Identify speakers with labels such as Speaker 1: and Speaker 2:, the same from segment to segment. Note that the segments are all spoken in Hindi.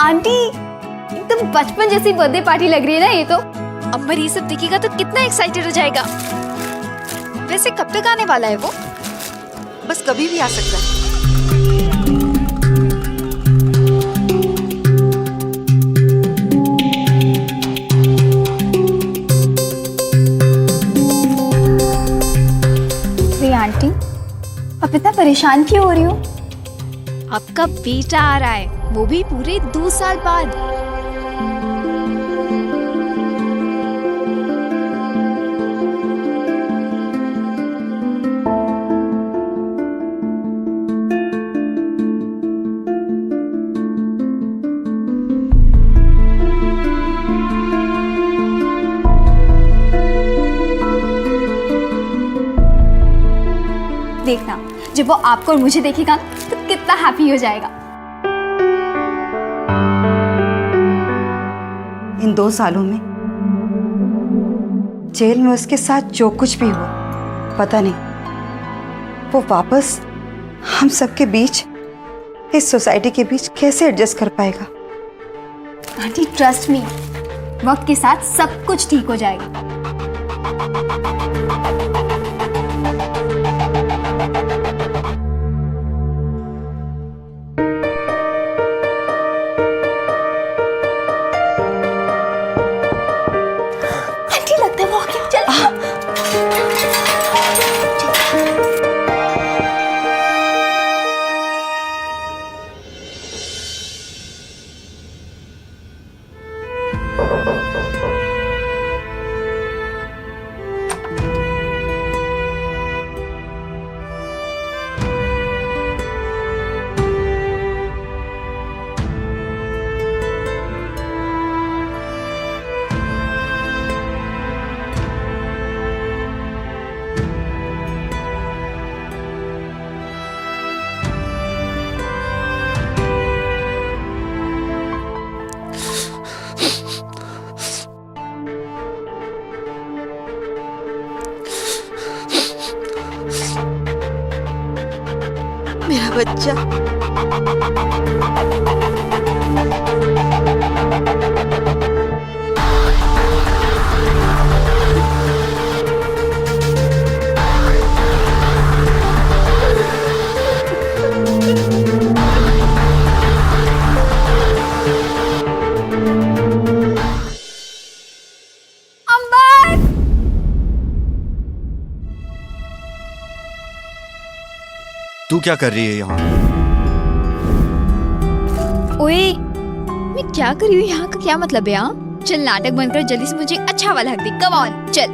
Speaker 1: आंटी एकदम बचपन जैसी बर्थडे पार्टी लग रही है ना ये तो।
Speaker 2: अंबर ये सब दिखेगा तो कितना एक्साइटेड हो जाएगा। वैसे कब तक आने वाला है वो?
Speaker 3: बस कभी भी आ सकता है।
Speaker 1: अरे आंटी अब इतना परेशान क्यों हो रही हो?
Speaker 2: आपका बेटा आ रहा है, वो भी पूरे 2 साल बाद।
Speaker 1: देखना जब वो आपको और मुझे देखेगा तो कितना हैप्पी हो जाएगा।
Speaker 3: इन 2 सालों में जेल में उसके साथ जो कुछ भी हुआ, पता नहीं वो वापस हम सबके बीच, इस सोसाइटी के बीच कैसे एडजस्ट कर पाएगा।
Speaker 1: आंटी ट्रस्ट मी, वक्त के साथ सब कुछ ठीक हो जाएगा। आंटी लगता है वॉकिंग चल।
Speaker 3: मेरा बच्चा
Speaker 4: तू क्या कर रही है यहाँ?
Speaker 2: ओए, मैं क्या कर रही हूँ यहाँ का क्या मतलब है? यहाँ चल नाटक बंद कर, जल्दी से मुझे एक अच्छा वाला हक दे। कम ऑन चल।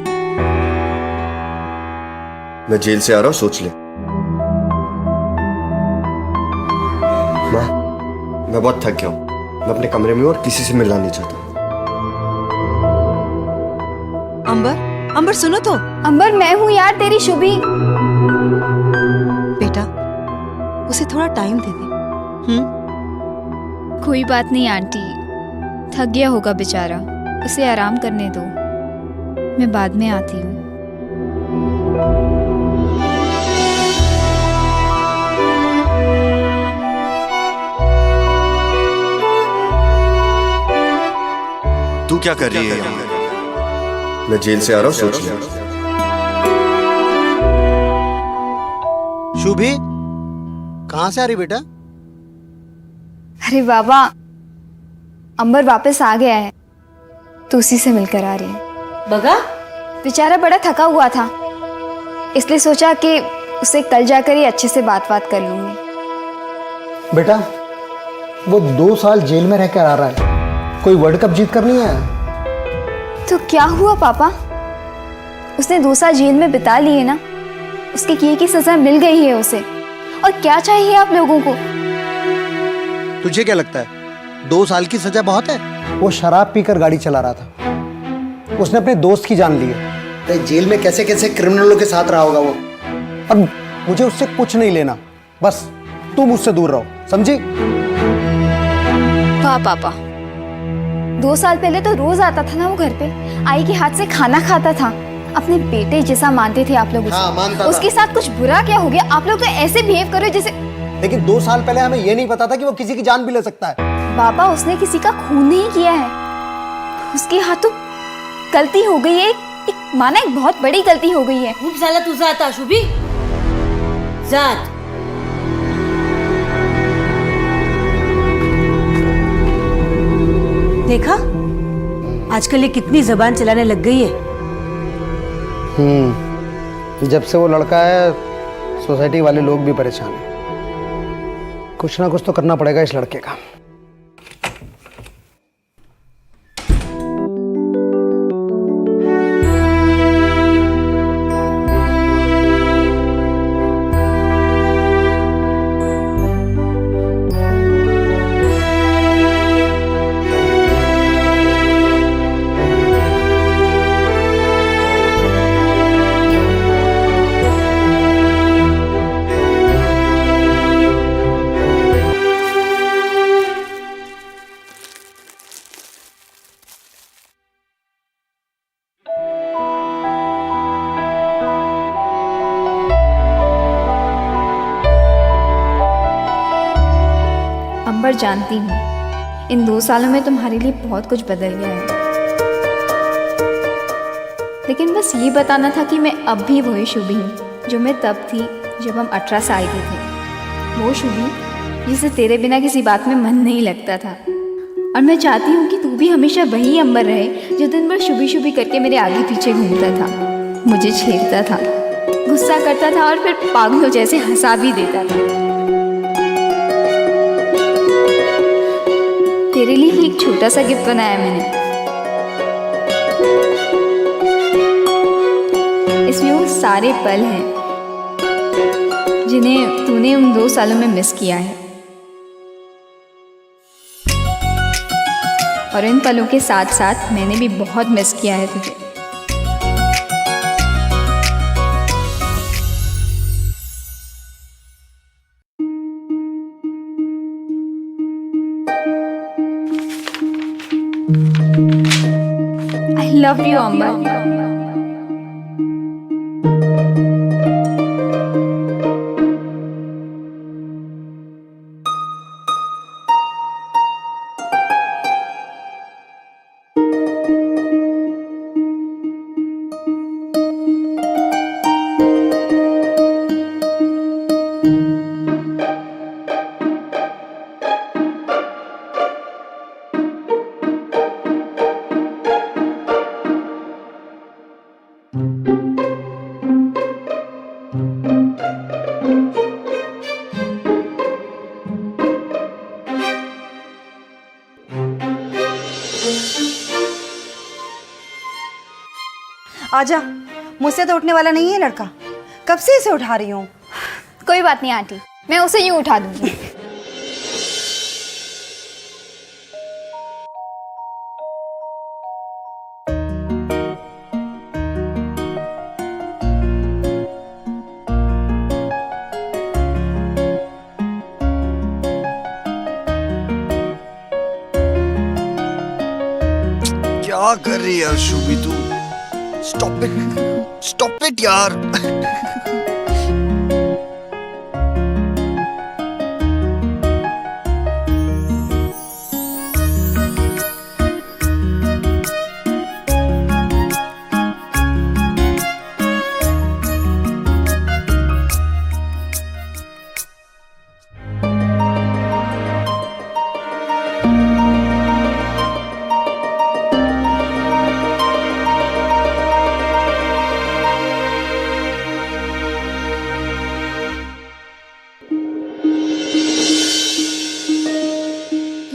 Speaker 4: मैं जेल से आ रहा हूँ, सोच ले। मैं बहुत थक गया हूँ। मैं अपने कमरे में हूँ और किसी से मिलना नहीं चाहता।
Speaker 3: अंबर सुनो तो।
Speaker 1: अंबर मैं हूँ यार तेरी शुभी।
Speaker 3: बेटा उसे थोड़ा टाइम दे दे।
Speaker 2: कोई बात नहीं आंटी, थक गया होगा बेचारा, उसे आराम करने दो, मैं बाद में आती हूँ।
Speaker 4: तू क्या कर रही है यहाँ? मैं जेल से आ रहा हूँ, सोच ले।
Speaker 5: शुभी कहाँ से आ रही बेटा?
Speaker 1: अरे बाबा अंबर वापस आ गया है तो उसी से मिलकर आ रही है।
Speaker 3: बगा
Speaker 1: बेचारा बड़ा थका हुआ था, इसलिए सोचा कि उसे कल जाकर ही अच्छे से बात कर लूंगी।
Speaker 5: बेटा वो 2 साल जेल में रहकर आ रहा है, कोई वर्ल्ड कप जीत कर नहीं आया।
Speaker 1: तो क्या हुआ पापा, उसने 2 साल जेल में बिता लिए ना, उसके किए की सजा मिल गई है उसे, और क्या चाहिए आप लोगों को?
Speaker 5: तुझे क्या लगता है 2 साल की सजा बहुत है? वो शराब पीकर गाड़ी चला रहा था, उसने अपने दोस्त की जान ली है। जेल में कैसे कैसे क्रिमिनलों के साथ रहा होगा वो। अब मुझे उससे कुछ नहीं लेना, बस तुम उससे दूर रहो, समझी?
Speaker 2: वाह पापा,
Speaker 1: 2 साल पहले तो रोज आता था ना वो घर पे, आई के हाथ से खाना खाता था, अपने बेटे जैसा मानते थे आप लोग उसे।
Speaker 5: हाँ, मानता था।
Speaker 1: उसके साथ कुछ बुरा क्या हो गया? आप लोग तो ऐसे बिहेव करो जैसे।
Speaker 5: लेकिन 2 साल पहले हमें ये नहीं पता था कि वो किसी की जान भी ले सकता है।
Speaker 1: बाबा उसने किसी का खून नहीं किया है। उसके हाथों गलती हो गई है, एक माना एक बहुत बड़ी गलती हो गई है।
Speaker 6: खूप झाला तुझा आता शुभी, जात। देखा आजकल ये कितनी जबान चलाने लग गई है।
Speaker 5: जब से वो लड़का है सोसाइटी वाले लोग भी परेशान हैं। कुछ ना कुछ तो करना पड़ेगा इस लड़के का।
Speaker 2: अंबर, जानती हूँ इन 2 सालों में तुम्हारे लिए बहुत कुछ बदल गया है, लेकिन बस ये बताना था कि मैं अब भी वही शुभी हूँ जो मैं तब थी जब हम 18 साल के थे। वो शुभी जिसे तेरे बिना किसी बात में मन नहीं लगता था। और मैं चाहती हूँ कि तू भी हमेशा वही अंबर रहे जो दिन भर शुभी शुभी करके मेरे आगे पीछे घूमता था, मुझे छेड़ता था, गुस्सा करता था और फिर पागलों जैसे हंसा भी देता था। तेरे लिए ही एक छोटा सा गिफ्ट बनाया मैंने। इसमें वो सारे पल हैं जिन्हें तूने उन 2 सालों में मिस किया है, और इन पलों के साथ साथ मैंने भी बहुत मिस किया है तुझे। I love you, Amber.
Speaker 3: आजा, मुझसे तो उठने वाला नहीं है लड़का। कब से इसे उठा रही हूँ।
Speaker 1: कोई बात नहीं आंटी, मैं उसे यूं उठा दूंगी।
Speaker 4: क्या कर रही है यार शुभी तू? स्टॉप इट यार।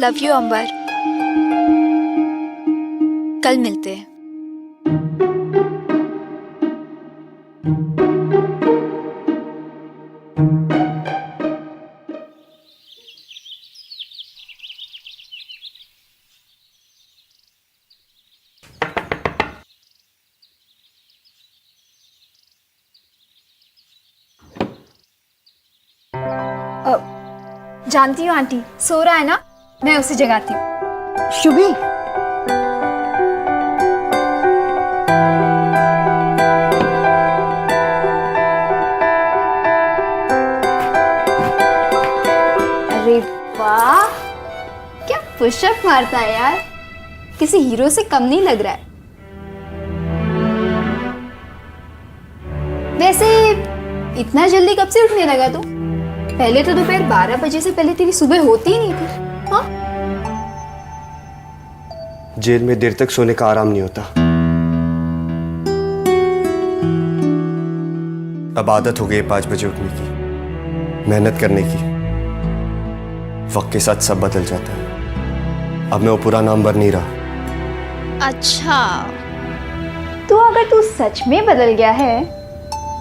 Speaker 2: लव यू अंबर, कल मिलते हैं।
Speaker 1: जानती हूँ आंटी सो रहा है ना, मैं उसे जगाती हूँ।
Speaker 3: शुभी,
Speaker 1: अरे वाह, क्या पुशअप मारता है यार, किसी हीरो से कम नहीं लग रहा है। वैसे इतना जल्दी कब से उठने लगा तू? पहले तो दोपहर 12 बजे से पहले तेरी सुबह होती ही नहीं थी। हाँ?
Speaker 4: जेल में देर तक सोने का आराम नहीं होता। अब आदत हो गई 5 बजे उठने की, मेहनत करने की। वक्त के साथ सब बदल जाता है। अब मैं वो पुराना अंबर नहीं रहा।
Speaker 1: अच्छा, तो अगर तू सच में बदल गया है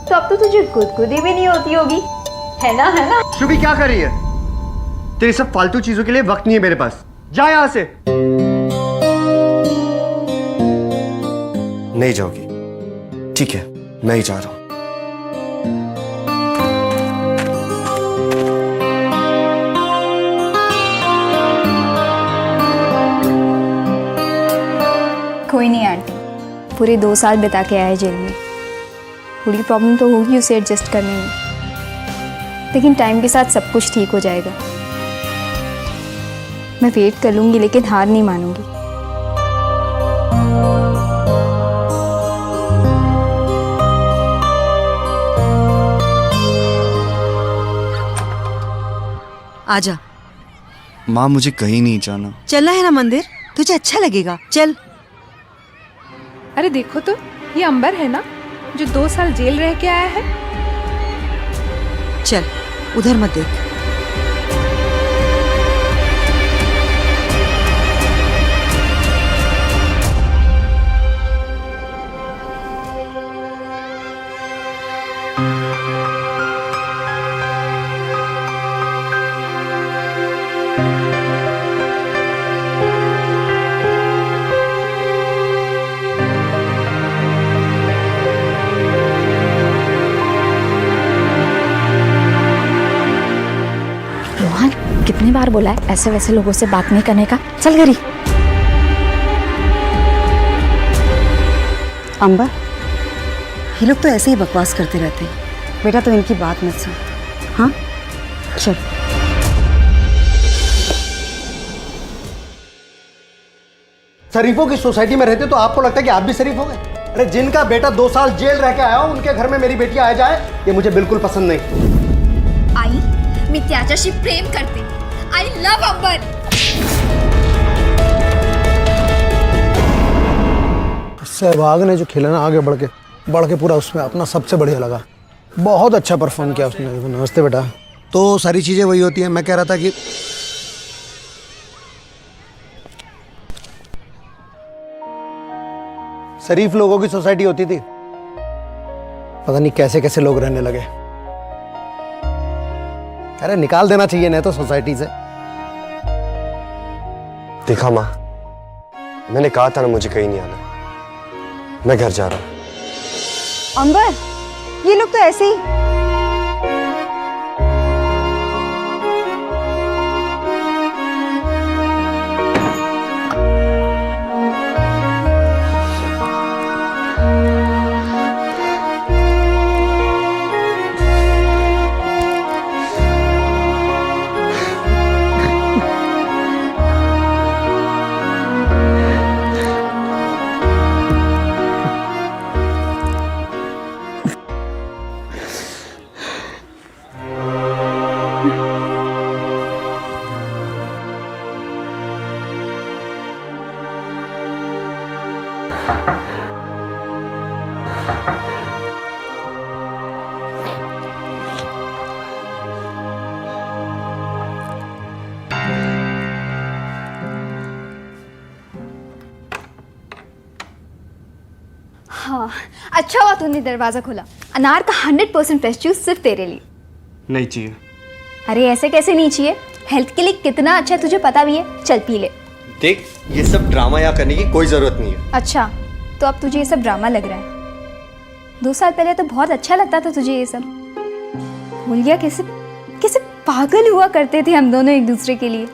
Speaker 1: तो अब तो तुझे गुदगुदी भी नहीं होती होगी, है ना? है ना?
Speaker 4: शुभी क्या कर रही है? तेरी सब फालतू चीजों के लिए वक्त नहीं है मेरे पास। जा यहां से। नहीं जाओगी? ठीक है, मैं ही जा रहा हूं।
Speaker 1: कोई नहीं आंटी, पूरे 2 साल बिता के आए जेल में। थोड़ी प्रॉब्लम तो होगी उसे एडजस्ट करने में, लेकिन टाइम के साथ सब कुछ ठीक हो जाएगा। मैं वेट कर लूँगी, लेकिन हार नहीं मानूंगी।
Speaker 3: आजा।
Speaker 7: माँ मुझे कहीं नहीं जाना।
Speaker 3: चलना है ना मंदिर, तुझे अच्छा लगेगा, चल।
Speaker 8: अरे देखो तो, ये अंबर है ना जो 2 साल जेल रह के आया है।
Speaker 3: चल, उधर मत देख।
Speaker 2: रोहन, कितनी बार बोला है ऐसे वैसे लोगों से बात नहीं करने का? चल गरी।
Speaker 3: अंबर, ये लोग तो ऐसे ही बकवास करते रहते हैं। बेटा तो इनकी बात मत सुन। हाँ, चल।
Speaker 5: शरीफों की सोसाइटी में रहते तो आपको लगता है कि आप भी शरीफ हो गए? अरे जिनका बेटा 2 साल जेल रह के आया हो, उनके घर में मेरी बेटी आ जाए, ये मुझे बिल्कुल पसंद नहीं।
Speaker 1: आई, मी त्याच्याशी प्रेम करते। आई लव अंबर।
Speaker 5: सहवाग ने जो खेला ना, आगे बढ़ के पूरा उसमें अपना सबसे बढ़िया लगा। बहुत अच्छा परफॉर्म किया उसने। नमस्ते बेटा। तो सारी चीजें वही होती हैं। मैं कह रहा था कि शरीफ लोगों की सोसाइटी होती थी, पता नहीं कैसे कैसे लोग रहने लगे। अरे निकाल देना चाहिए नहीं तो सोसाइटी से।
Speaker 4: देखा माँ, मैंने कहा था ना मुझे कहीं नहीं आना। मैं घर जा रहा हूँ।
Speaker 3: अंबर, ये लोग तो ऐसे ही।
Speaker 1: हाँ, अच्छा हुआ तूने दरवाजा खोला। अनार का 100% फ्रेश जूस सिर्फ तेरे लिए।
Speaker 4: नहीं चाहिए।
Speaker 1: अरे ऐसे कैसे नहीं चाहिए? हेल्थ के लिए कितना अच्छा है तुझे पता भी है। चल पी ले।
Speaker 4: देख, ये सब ड्रामा यहाँ करने की कोई जरूरत नहीं है।
Speaker 1: अच्छा, तो अब तुझे ये सब ड्रामा लग रहा है? 2 साल पहले तो बहुत अच्छा लगता था तुझे ये सब। भूल गया कैसे कैसे पागल हुआ करते थे हम दोनों एक दूसरे के लिए।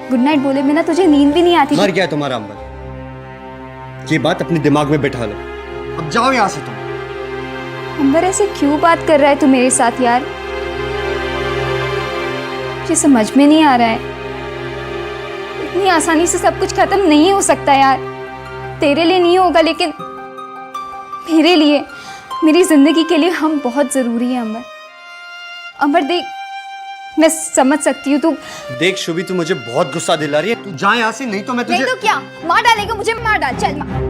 Speaker 1: गुड नाइट बोले बिना तुझे नींद भी नहीं आती थी।
Speaker 4: मर गया तुम्हारा अंबर। ये बात अपने दिमाग में बैठा लो। अब जाओ यहाँ से तुम।
Speaker 1: अंबर, ऐसे क्यों बात कर रहा है तू मेरे साथ यार? मुझे समझ में नहीं आ रहा है। इतनी आसानी से सब कुछ खत्म नहीं हो सकता यार। तेरे लिए नहीं होगा लेकिन मेरे लिए, मेरी जिंदगी के लिए हम बहुत जरूरी है अमर। अमर देख, मैं समझ सकती हूँ तू।
Speaker 4: देख शुभी, तू मुझे बहुत गुस्सा दिला रही है। तू जा यहाँ से, नहीं तो मैं तुझे।
Speaker 1: नहीं तो क्या मार डालेगा मुझे? मार डाल, चल मार।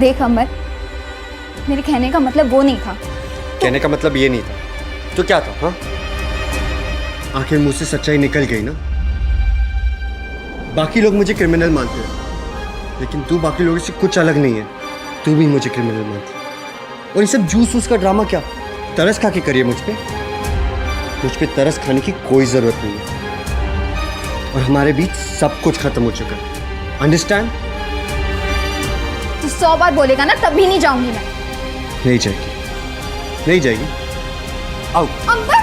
Speaker 1: देख अमर, मेरे कहने का मतलब वो नहीं था।
Speaker 4: कहने का मतलब ये नहीं था तो क्या था? हाँ, आखिर मुझसे सच्चाई निकल गई ना। बाकी लोग मुझे क्रिमिनल मानते हैं, लेकिन तू बाकी लोगों से कुछ अलग नहीं है। तू भी मुझे क्रिमिनल मानती है। और ये सब जूस वूस का ड्रामा क्या? तरस खा के करिए मुझ पे तरस खाने की कोई जरूरत नहीं है। और हमारे बीच सब कुछ खत्म हो चुका है। अंडरस्टैंड?
Speaker 1: तू 100 बार बोलेगा ना तब भी नहीं जाऊंगी मैं।
Speaker 4: नहीं जाएगी, नहीं जाएगी। आओ।
Speaker 1: अंबर,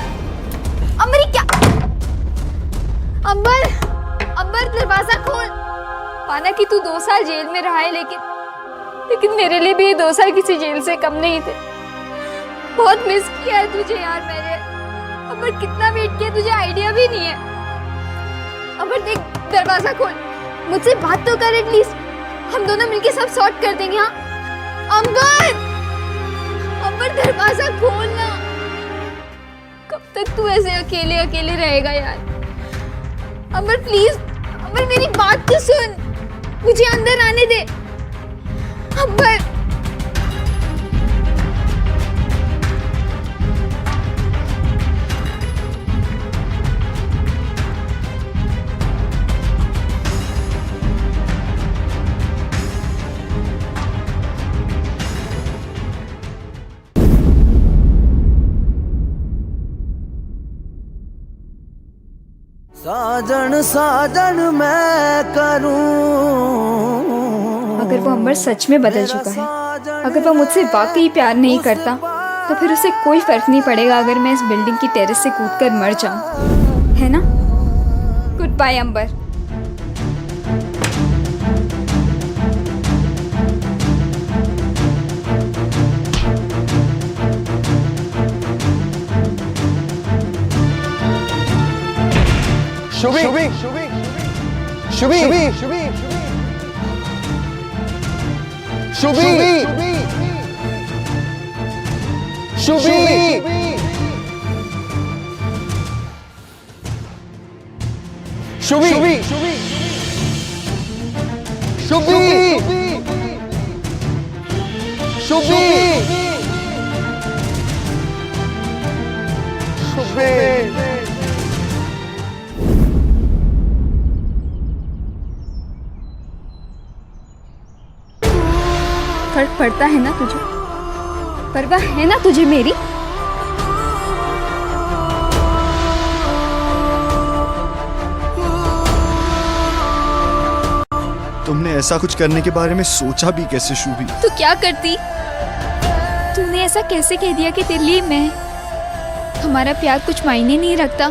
Speaker 1: अंबर ये क्या? अंबर, अंबर दरवाजा खोल। माना कि तू 2 साल जेल में रहा है, लेकिन मेरे लिए भी ये 2 साल किसी जेल से कम नहीं थे। बहुत मिस किया है तुझे यार मैंने। अंबर कितना वेट किया तुझे आइडिया भी नहीं है। अंबर देख, दरवाजा खोल, मुझसे बात तो कर एटलीस्ट। हम दोनों मिलके सब सॉर्ट कर देंगे। हाँ अंबर, अंबर दरवाजा खोल ना। कब तक तू ऐसे अकेले अकेले रहेगा यार? अंबर प्लीज, अंबर मेरी बात तो सुन, मुझे अंदर आने दे। अंबर,
Speaker 9: साजन साजन मैं करूं।
Speaker 2: अगर वो अमर सच में बदल चुका है, अगर वो मुझसे वाकई प्यार नहीं करता, तो फिर उसे कोई फर्क नहीं पड़ेगा अगर मैं इस बिल्डिंग की टेरेस से कूदकर मर जाऊं, है ना? गुड बाय अंबर।
Speaker 5: शुभी, शुभी, शुभी, शुभी, शुभी, शुभी, शुभी, शुभी, शुभी, शुभी।
Speaker 1: फर्क पड़ता है ना तुझे? परवाह है ना तुझे मेरी?
Speaker 7: तुमने ऐसा कुछ करने के बारे में सोचा भी कैसे शुभी?
Speaker 2: तो क्या करती? तूने ऐसा कैसे कह दिया कि तेरे लिए मैं, हमारा प्यार कुछ मायने नहीं रखता?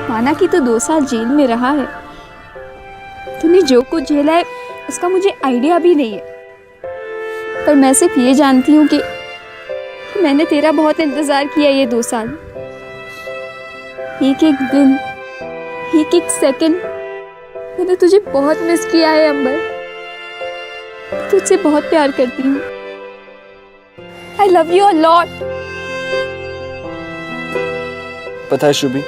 Speaker 1: माना कि तू 2 साल जेल में रहा है, तूने जो कुछ झेला है उसका मुझे आइडिया भी नहीं है। पर मैं सिर्फ ये जानती हूँ कि मैंने तेरा बहुत इंतज़ार किया ये 2 साल। एक एक दिन, एक एक सेकंड मैंने तुझे बहुत मिस किया है अंबर। तुझसे बहुत प्यार करती हूँ। आई लव यू अ लॉट।
Speaker 4: पता है शुभी,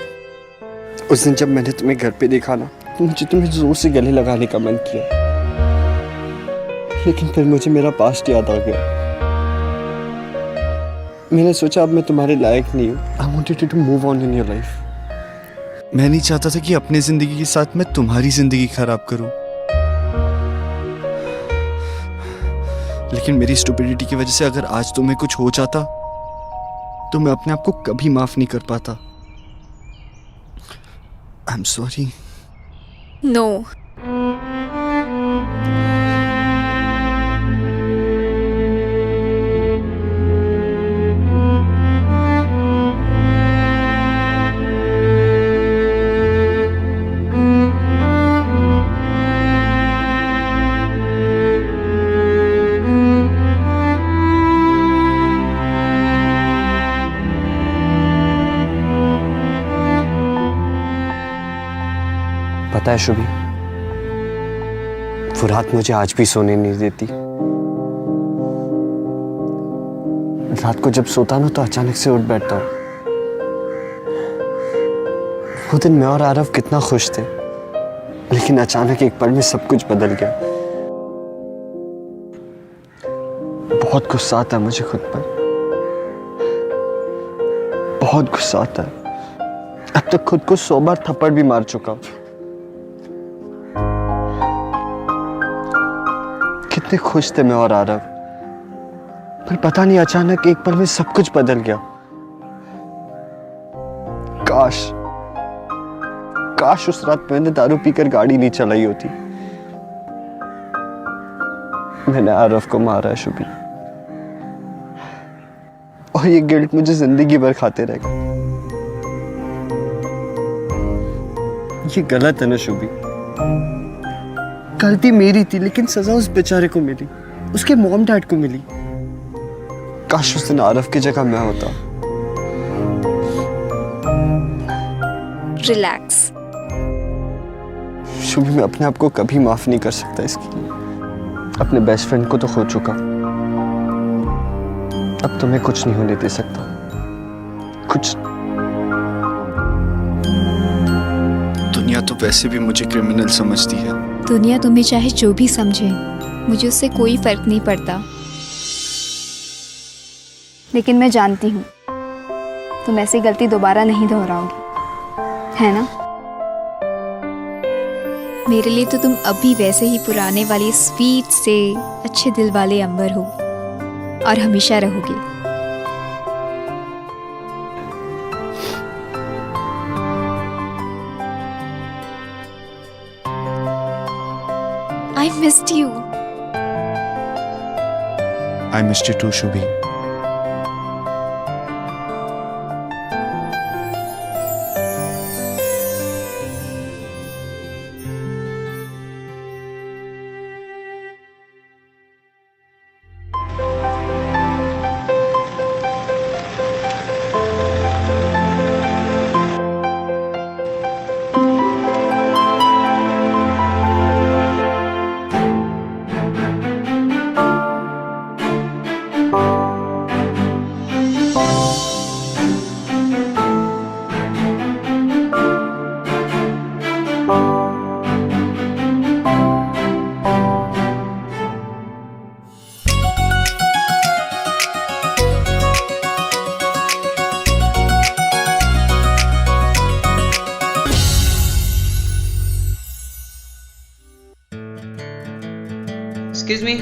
Speaker 4: उस दिन जब मैंने तुम्हें घर पे देखा ना, तो मुझे तुम्हें जोर से गले लगाने का मन किया, लेकिन फिर मुझे मेरा पास्ट याद आ गया। मैंने सोचा अब मैं तुम्हारे लायक नहीं हूँ। I wanted to move on in your life.
Speaker 7: मैं नहीं चाहता था कि अपनी जिंदगी के साथ मैं तुम्हारी जिंदगी खराब करूं, लेकिन मेरी स्टुपिडिटी की वजह से अगर आज तुम्हें कुछ हो जाता तो मैं अपने आप को कभी माफ नहीं कर पाता। I am sorry.
Speaker 2: नो।
Speaker 4: पता है शुभी, वो रात मुझे आज भी सोने नहीं देती। रात को जब सोता ना तो अचानक से उठ बैठता हूँ। वो दिन मैं और आरव कितना खुश थे, लेकिन अचानक एक पल में सब कुछ बदल गया। बहुत गुस्सा आता है मुझे खुद पर, बहुत गुस्सा आता है। अब तक खुद को 100 बार थप्पड़ भी मार चुका हूं। कितने खुश थे मैं और आरव, पर पता नहीं अचानक एक पल में सब कुछ बदल गया। काश उस रात मैंने दारू पीकर गाड़ी नहीं चलाई होती। मैंने आरव को मारा है शुभी, और ये गिल्ट मुझे जिंदगी भर खाते रहेगा। ये गलत है ना शुभी, गलती मेरी थी, लेकिन सजा उस बेचारे को मिली, उसके मॉम डैड को मिली। काश उस दिन आरव की जगह मैं होता।
Speaker 1: रिलैक्स।
Speaker 4: शुभी, मैं अपने आप को कभी माफ नहीं कर सकता इसके लिए। अपने बेस्ट फ्रेंड को तो खो चुका, अब तो मैं कुछ नहीं होने दे सकता, कुछ।
Speaker 7: दुनिया तो वैसे भी मुझे क्रिमिनल समझती है।
Speaker 2: दुनिया तुम्हें चाहे जो भी समझे, मुझे उससे कोई फर्क नहीं पड़ता।
Speaker 1: लेकिन मैं जानती हूँ तुम ऐसी गलती दोबारा नहीं दोहराओगी, है ना?
Speaker 2: मेरे लिए तो तुम अभी वैसे ही पुराने वाले स्वीट से अच्छे दिल वाले अंबर हो, और हमेशा रहोगे। I missed you.
Speaker 7: I missed you too, Shubhi.
Speaker 10: Excuse me?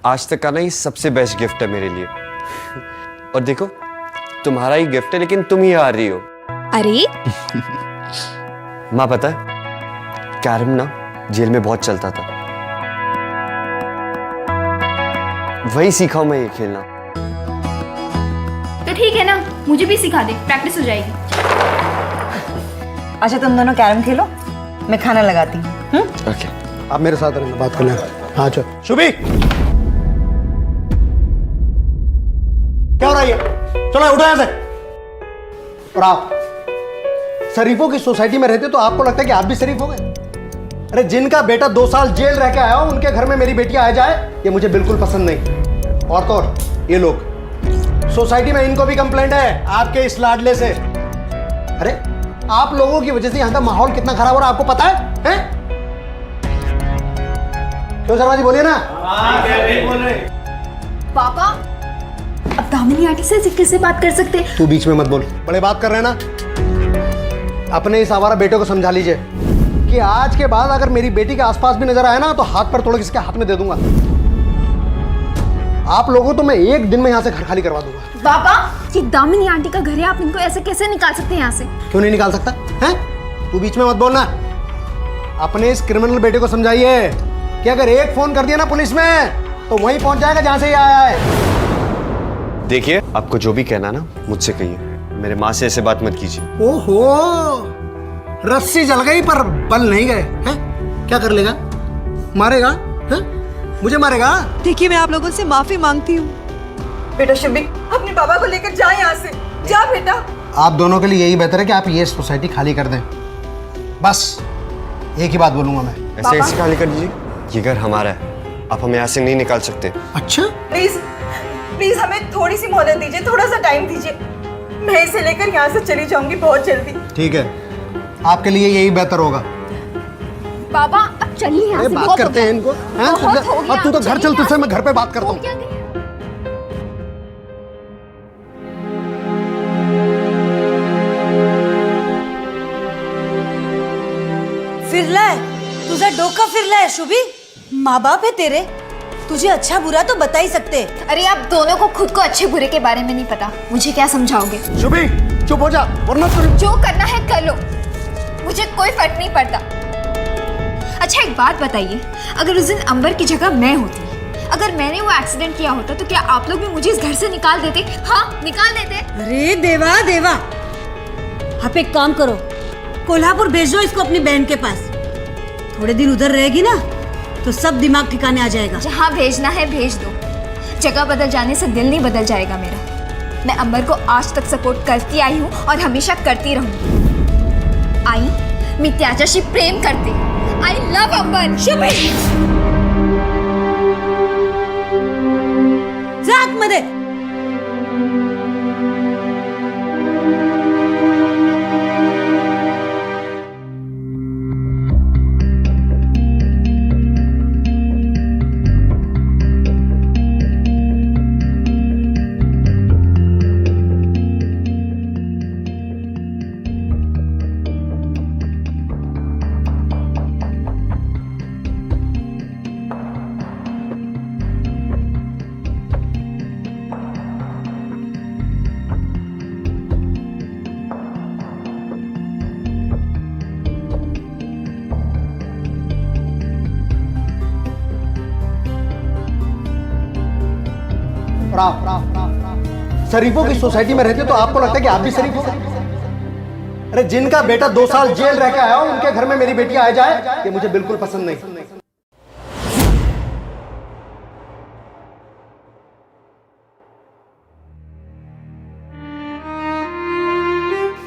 Speaker 4: आज तक का ना ये सबसे बेस्ट गिफ्ट है मेरे लिए। और देखो, तुम्हारा ही गिफ्ट है, लेकिन तुम ही आ रही हो।
Speaker 2: अरे
Speaker 4: माँ, पता है कैरम ना जेल में बहुत चलता था, वही सीखा हूं मैं ये खेलना।
Speaker 1: तो ठीक है ना, मुझे भी सिखा दे, प्रैक्टिस हो जाएगी।
Speaker 3: अच्छा तुम दोनों कैरम खेलो, मैं खाना लगाती हूँ।
Speaker 4: ओके,
Speaker 5: आप मेरे साथ रहना, बात करना। हाँ चल। शुभी, क्या हो रहा है ये? चलो उठो यहाँ से। और आप शरीफों की सोसाइटी में रहते तो आपको लगता है कि आप भी शरीफ हो गए? अरे जिनका बेटा 2 साल जेल रह के आया हो उनके घर में मेरी बेटी आ जाए ये मुझे बिल्कुल पसंद नहीं। और तो और ये लोग सोसाइटी में इनको भी कंप्लेंट है आपके इस लाडले से। अरे आप लोगों की वजह से यहाँ का माहौल कितना खराब हो रहा है आपको पता है? क्यों शर्मा जी बोलिए ना।
Speaker 1: पापा, अब दामिनी आंटी से कैसे बात कर सकते हैं?
Speaker 5: तू बीच में मत बोल, बड़े बात कर रहे हैं ना। अपने इस आवारा बेटे को समझा लीजिए कि आज के बाद अगर मेरी बेटी के आसपास भी नजर आए ना तो हाथ पर तोड़ के इसके हाथ में दे दूंगा। आप लोगों तो मैं एक दिन में यहाँ से घर खाली करवा दूंगा।
Speaker 1: पापा, ये दामिनी आंटी का घर है, आप इनको ऐसे कैसे निकाल सकते हैं यहाँ से?
Speaker 5: क्यों नहीं निकाल सकता है? तू बीच में मत बोलना। अपने इस क्रिमिनल बेटे को समझाइए कि अगर एक फोन कर दिया ना पुलिस में तो वहीं पहुंच जाएगा जहां से ये आया है।
Speaker 4: देखिए, आपको जो भी कहना ना मुझसे कहिए, मेरे माँ से ऐसे बात मत कीजिए।
Speaker 5: ओहो, रस्सी जल गई पर बल नहीं गए हैं? क्या कर लेगा? मारेगा? हैं? मुझे मारेगा?
Speaker 3: देखिए, मैं आप लोगों से माफी मांगती हूँ।
Speaker 10: बेटा शुभी, अपने बाबा को लेकर जा यहाँ से, जा बेटा।
Speaker 5: आप दोनों के लिए यही बेहतर है कि आप ये सोसाइटी खाली कर दें। बस एक ही बात बोलूंगा मैं।
Speaker 4: ऐसे ऐसे खाली कर दीजिए, ये घर हमारा है, आप हमें यहाँ से नहीं निकाल सकते।
Speaker 5: अच्छा,
Speaker 10: प्लीज प्लीज हमें थोड़ी सी मोहलत दीजिए, थोड़ा सा टाइम दीजिए। मैं इसे लेकर यहाँ से चली जाऊंगी बहुत जल्दी।
Speaker 5: ठीक है, आपके लिए यही बेहतर होगा।
Speaker 1: पापा, अब चलिए यहाँ से।
Speaker 5: बात करते हैं इनको।
Speaker 1: बहुत हो गया,
Speaker 5: अब तू तो घर चल, तुझसे मैं घर पे बात करता हूँ।
Speaker 6: फिरलाय, तुझा डोका फिरलाय शुभी। माँ बाप है तेरे, तुझे अच्छा बुरा तो बता ही सकते।
Speaker 1: अरे आप दोनों को खुद को अच्छे बुरे के बारे में नहीं पता, मुझे क्या समझाओगे?
Speaker 5: शुभी चुप हो जा, वरना
Speaker 1: जो करना है कर लो, मुझे कोई फर्क नहीं पड़ता। अच्छा एक बात बताइए, अगर उस दिन अंबर की जगह मैं होती, अगर मैंने वो एक्सीडेंट किया होता तो क्या आप लोग भी मुझे इस घर से निकाल देते? हाँ, निकाल देते।
Speaker 6: अरे देवा देवा, आप एक काम करो, कोल्हापुर भेज दो इसको अपनी बहन के पास। थोड़े दिन उधर रहेगी ना तो सब दिमाग ठिकाने आ जाएगा।
Speaker 1: जहाँ भेजना है भेज दो, जगह बदल जाने से दिल नहीं बदल जाएगा मेरा। मैं अंबर को आज तक सपोर्ट करती आई हूँ और हमेशा करती रहूंगी। आई मी त्याच्याशी प्रेम करते, आई लव अंबर।
Speaker 6: शुभी, जा आतमध्ये।
Speaker 5: शरीफों की सोसाइटी में रहते तो आपको लगता है कि आप भी शरीफ हो? अरे जिनका बेटा 2 साल जेल रह के आया हो उनके घर में मेरी बेटी आ जाए ये मुझे बिल्कुल पसंद नहीं।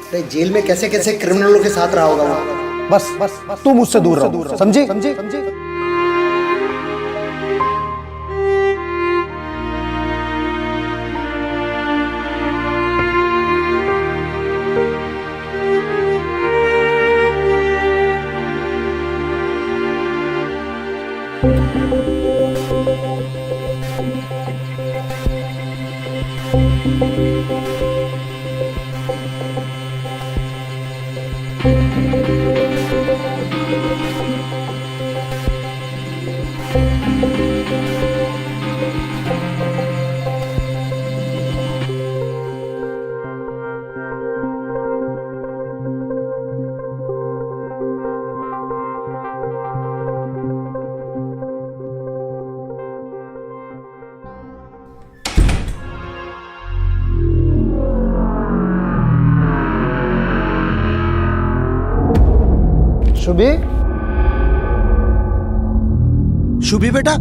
Speaker 5: अरे जेल में कैसे कैसे क्रिमिनलों के साथ रहा होगा वो। बस तू मुझसे दूर रहो, समझी? शुभी बेटा,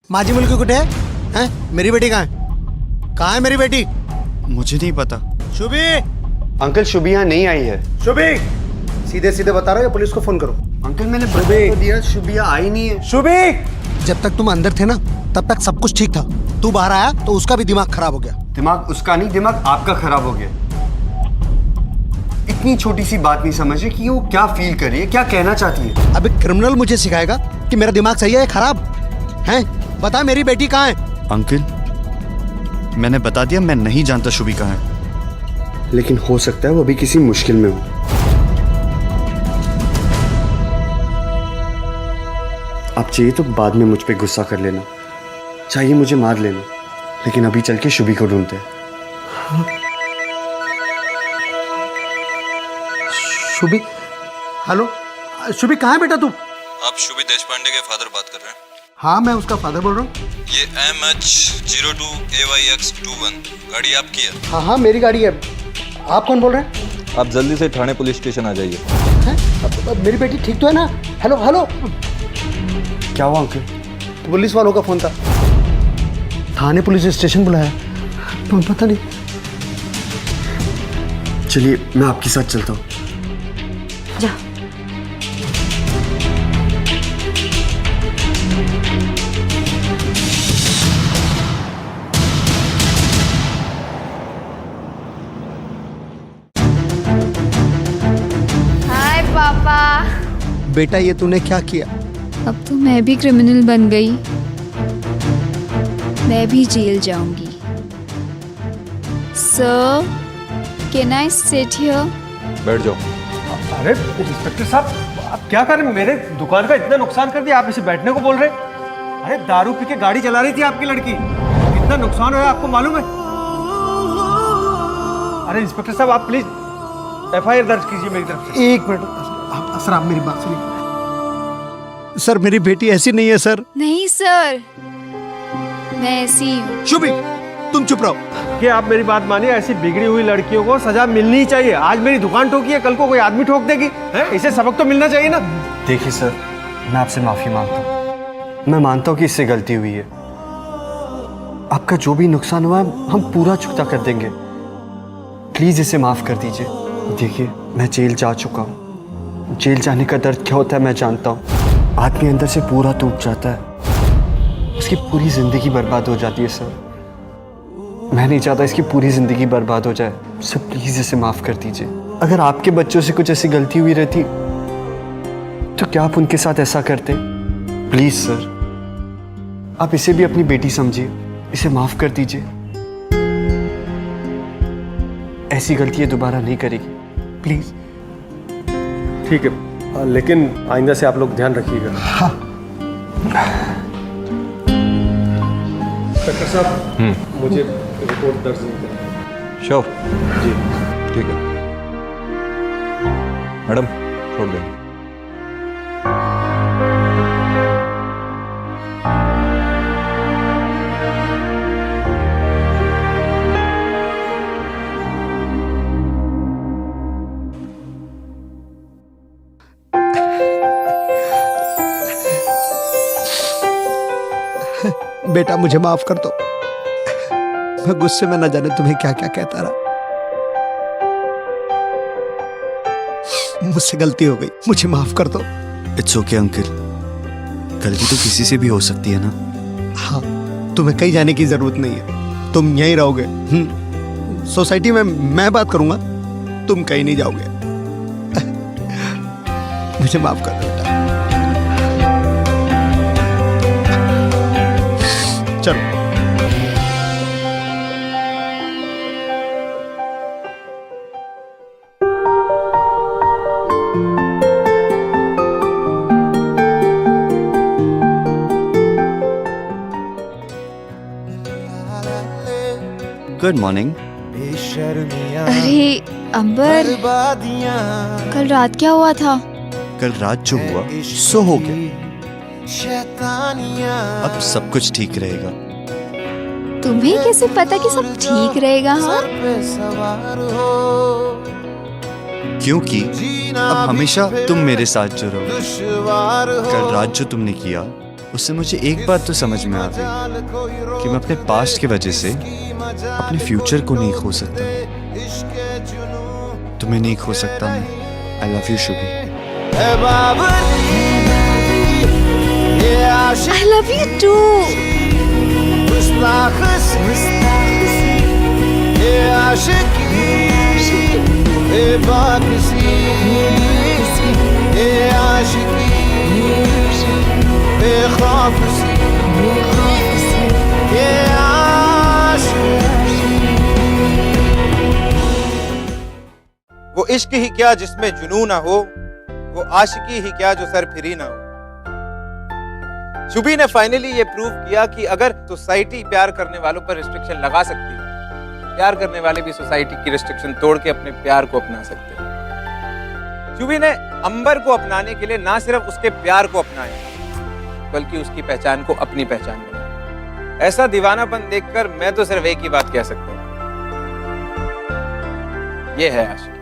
Speaker 5: माझी मुलगी कुठे है? मेरी बेटी कहाँ है मेरी बेटी?
Speaker 7: मुझे नहीं पता।
Speaker 5: शुभी,
Speaker 4: अंकल शुभी यहाँ नहीं आई है।
Speaker 5: शुभी, सीधे सीधे बता रहा हूँ या पुलिस को फोन करो?
Speaker 4: अंकल मैंने बता तो दिया, शुभी यहाँ आई नहीं है।
Speaker 5: शुभी, जब तक तुम अंदर थे ना तब तक सब कुछ ठीक था। तू बाहर आया तो उसका भी दिमाग खराब हो गया।
Speaker 4: दिमाग उसका नहीं, दिमाग आपका खराब हो गया। इतनी छोटी सी बात नहीं समझे कि वो क्या फील कर रही है, क्या कहना चाहती है।
Speaker 5: अबे क्रिमिनल मुझे सिखाएगा कि मेरा दिमाग सही है या खराब है? बता मेरी बेटी कहाँ है?
Speaker 7: अंकल मैंने बता दिया, मैं नहीं जानता शुभी कहाँ है।
Speaker 4: लेकिन हो सकता है वो अभी किसी मुश्किल में हो। आप चाहिए तो बाद में मुझ पे गुस्सा कर लेना, चाहिए मुझे मार लेना, लेकिन अभी चल के शुभी को ढूंढते हैं।
Speaker 5: शुभी, हेलो शुभी, कहाँ है बेटा तू?
Speaker 11: आप शुभी देशपांडे के फादर बात कर रहे हैं?
Speaker 5: हाँ मैं उसका फादर बोल रहा हूँ।
Speaker 11: ये MH02AYX21 गाड़ी आपकी है?
Speaker 5: हाँ मेरी गाड़ी है। आप कौन बोल रहे हैं?
Speaker 11: आप जल्दी से थाने पुलिस स्टेशन आ जाइए।
Speaker 5: अब मेरी बेटी ठीक तो है ना? हेलो हेलो,
Speaker 4: क्या हुआ अंकल?
Speaker 5: पुलिस वालों का फोन था, थाने पुलिस स्टेशन बुलाया, तो पता नहीं।
Speaker 4: चलिए मैं आपके साथ चलता हूँ।
Speaker 3: जा।
Speaker 2: हाय पापा।
Speaker 5: बेटा ये तूने क्या किया?
Speaker 2: अब तो मैं भी क्रिमिनल बन गई, मैं भी जेल जाऊंगी। Sir, can I sit here?
Speaker 11: बैठ जाओ।
Speaker 12: अरे इंस्पेक्टर साहब, आप क्या कर रहे हैं? मेरे दुकान का इतना नुकसान कर दिया, आप इसे बैठने को बोल रहे हैं? अरे दारू पी के गाड़ी चला रही थी आपकी लड़की, कितना नुकसान हुआ आपको मालूम है? अरे इंस्पेक्टर साहब आप प्लीज FIR दर्ज कीजिए मेरी तरफ से।
Speaker 5: एक मिनट सर, आप मेरी बात सुनिए। सर मेरी बेटी ऐसी नहीं है सर।
Speaker 2: नहीं सर, मैं ऐसी हूँ।
Speaker 5: शुभी तुम चुप रहो।
Speaker 12: कि आप मेरी बात मानिए, ऐसी बिगड़ी हुई लड़कियों को सजा मिलनी ही चाहिए। आज मेरी दुकान ठोकी है, कल को कोई आदमी ठोक देगी है? इसे सबक तो मिलना चाहिए ना।
Speaker 4: देखिए सर, मैं आपसे माफी मांगता हूँ। मैं मानता हूँ कि इससे गलती हुई है। आपका जो भी नुकसान हुआ हम पूरा चुकता कर देंगे। प्लीज इसे माफ कर दीजिए। देखिए मैं जेल जा चुका हूँ, जेल जाने का दर्द क्या होता है मैं जानता हूँ। आदमी अंदर से पूरा टूट जाता है, उसकी पूरी जिंदगी बर्बाद हो जाती है सर। मैं नहीं चाहता इसकी पूरी जिंदगी बर्बाद हो जाए। सर प्लीज इसे माफ कर दीजिए। अगर आपके बच्चों से कुछ ऐसी गलती हुई रहती तो क्या आप उनके साथ ऐसा करते? प्लीज सर, आप इसे भी अपनी बेटी समझिए, इसे माफ कर दीजिए। ऐसी गलती दोबारा नहीं करेगी, प्लीज।
Speaker 12: ठीक है, लेकिन आइंदा से आप लोग ध्यान रखिएगा।
Speaker 5: हाँ।
Speaker 12: इंस्पेक्टर साहब मुझे रिपोर्ट दर्ज नहीं करें।
Speaker 11: श्योर
Speaker 12: जी
Speaker 11: ठीक है। मैडम छोड़ दें।
Speaker 5: बेटा मुझे माफ कर दो, मैं गुस्से में न जाने तुम्हें क्या क्या कहता रहा। मुझसे गलती हो गई, मुझे माफ कर दो।
Speaker 7: इट्स ओके अंकल, गलती तो किसी से भी हो सकती है ना।
Speaker 5: हाँ, तुम्हें कहीं जाने की जरूरत नहीं है, तुम यहीं रहोगे। सोसाइटी में मैं बात करूंगा, तुम कहीं नहीं जाओगे। मुझे माफ कर दो बेटा। चलो।
Speaker 7: Good morning.
Speaker 2: अरे अंबर, कल रात क्या हुआ था?
Speaker 7: कल रात जो हुआ सो हो गया, अब सब कुछ ठीक रहेगा।
Speaker 2: तुम्हें कैसे पता कि सब ठीक रहेगा? हाँ,
Speaker 7: क्योंकि अब हमेशा तुम मेरे साथ जो रहो। कल रात जो तुमने किया उससे मुझे एक बात तो समझ में आ गई कि मैं अपने पास्ट की वजह से अपने फ्यूचर को नहीं खो सकता, तुम्हें नहीं खो सकता मैं। I love you Shubhi.
Speaker 1: I love you too.
Speaker 13: वो इश्क ही क्या जिसमें जुनून ना हो, वो आशिकी ही क्या जो सरफिरी ना हो। शुभी ने फाइनली ये प्रूव किया कि अगर सोसाइटी प्यार करने वालों पर रिस्ट्रिक्शन लगा सकती है, प्यार करने वाले भी सोसाइटी की रिस्ट्रिक्शन तोड़ के अपने प्यार को अपना सकते हैं। शुभी ने अंबर को अपनाने के लिए ना सिर्फ उसके प्यार को अपनाया, बल्कि उसकी पहचान को अपनी पहचान बनाया। ऐसा दीवानापन देखकर मैं तो सिर्फ एक ही बात कह सकता हूं, ये है आशिकी।